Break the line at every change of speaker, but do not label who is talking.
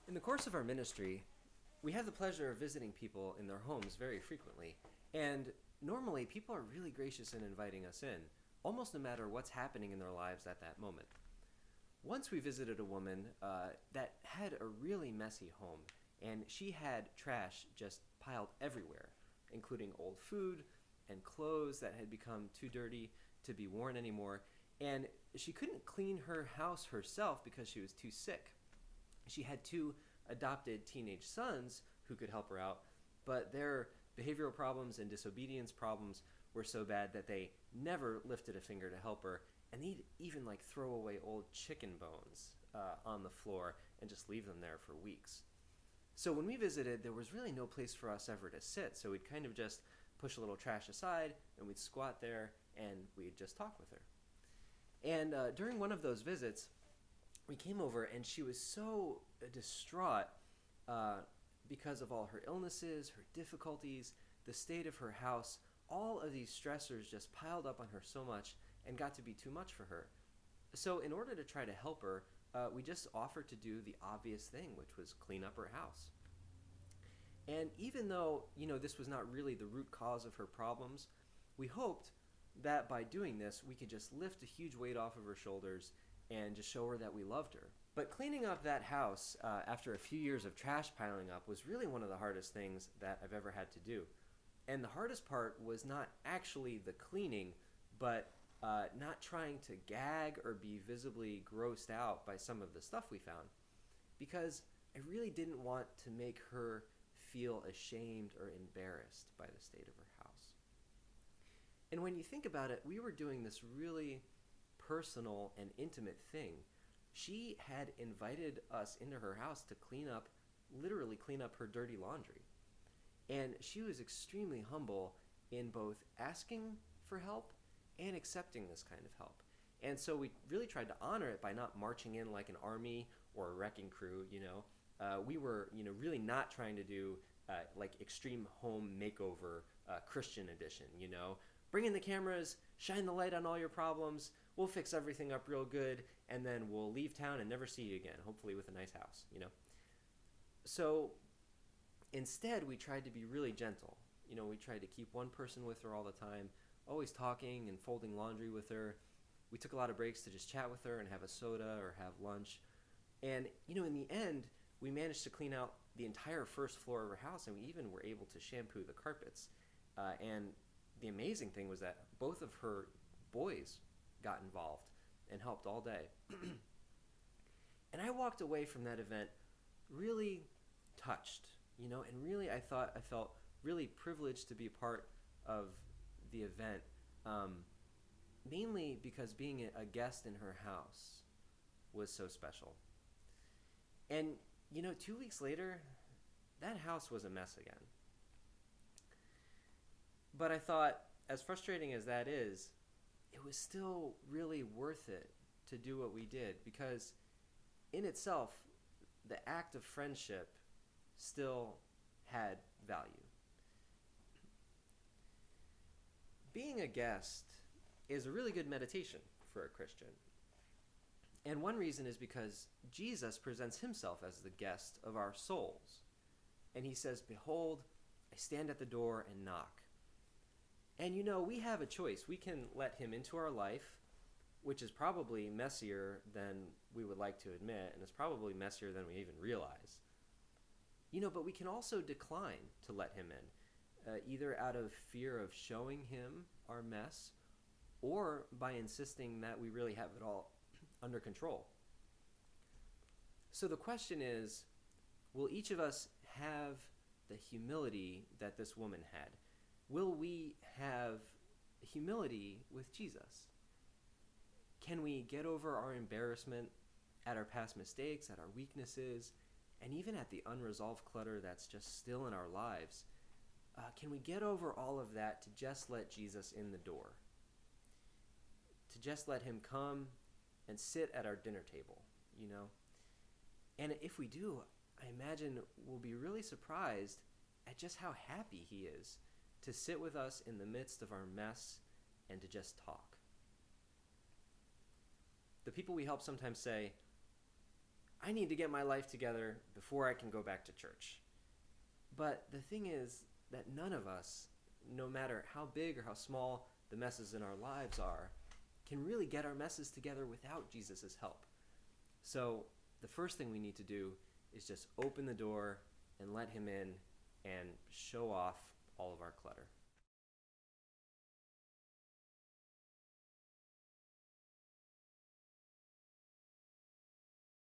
In the course of our ministry, we have the pleasure of visiting people in their homes very frequently. And normally, people are really gracious in inviting us in, almost no matter what's happening in their lives at that moment. Once we visited a woman that had a really messy home, and she had trash just piled everywhere, including old food and clothes that had become too dirty to be worn anymore. And she couldn't clean her house herself because she was too sick. She had two adopted teenage sons who could help her out, but their behavioral problems and disobedience problems were so bad that they never lifted a finger to help her, and they'd even throw away old chicken bones on the floor and just leave them there for weeks. So when we visited, there was really no place for us ever to sit, so we'd kind of just push a little trash aside, and we'd squat there, and we'd just talk with her. And during one of those visits, we came over, and she was so distraught because of all her illnesses, her difficulties, the state of her house. All of these stressors just piled up on her so much and got to be too much for her. So in order to try to help her, we just offered to do the obvious thing, which was clean up her house. And even though, this was not really the root cause of her problems, we hoped that by doing this, we could just lift a huge weight off of her shoulders and just show her that we loved her. But cleaning up that house after a few years of trash piling up was really one of the hardest things that I've ever had to do. And the hardest part was not actually the cleaning, but not trying to gag or be visibly grossed out by some of the stuff we found. Because I really didn't want to make her feel ashamed or embarrassed by the state of her house. And when you think about it, we were doing this really personal and intimate thing. She had invited us into her house to literally clean up her dirty laundry. And she was extremely humble in both asking for help and accepting this kind of help. And so we really tried to honor it by not marching in like an army or a wrecking crew, We were, really not trying to do extreme home makeover Christian edition, Bring in the cameras, shine the light on all your problems, we'll fix everything up real good, and then we'll leave town and never see you again, hopefully with a nice house, So instead, we tried to be really gentle. We tried to keep one person with her all the time, always talking and folding laundry with her. We took a lot of breaks to just chat with her and have a soda or have lunch. And, in the end, we managed to clean out the entire first floor of her house, and we even were able to shampoo the carpets. And the amazing thing was that both of her boys got involved and helped all day. And I walked away from that event really touched, and really I felt really privileged to be a part of the event, mainly because being a guest in her house was so special. And, 2 weeks later, that house was a mess again. But I thought, as frustrating as that is, it was still really worth it to do what we did, because in itself, the act of friendship still had value. Being a guest is a really good meditation for a Christian. And one reason is because Jesus presents himself as the guest of our souls. And he says, "Behold, I stand at the door and knock." And we have a choice. We can let him into our life, which is probably messier than we would like to admit, and it's probably messier than we even realize. But we can also decline to let him in, either out of fear of showing him our mess, or by insisting that we really have it all under control. So the question is, will each of us have the humility that this woman had? Will we have humility with Jesus? Can we get over our embarrassment at our past mistakes, at our weaknesses, and even at the unresolved clutter that's just still in our lives? Can we get over all of that to just let Jesus in the door? To just let him come and sit at our dinner table, And if we do, I imagine we'll be really surprised at just how happy he is to sit with us in the midst of our mess and to just talk. The people we help sometimes say, I need to get my life together before I can go back to church. But the thing is that none of us, no matter how big or how small the messes in our lives are, can really get our messes together without Jesus' help. So the first thing we need to do is just open the door and let him in and show off all of our clutter.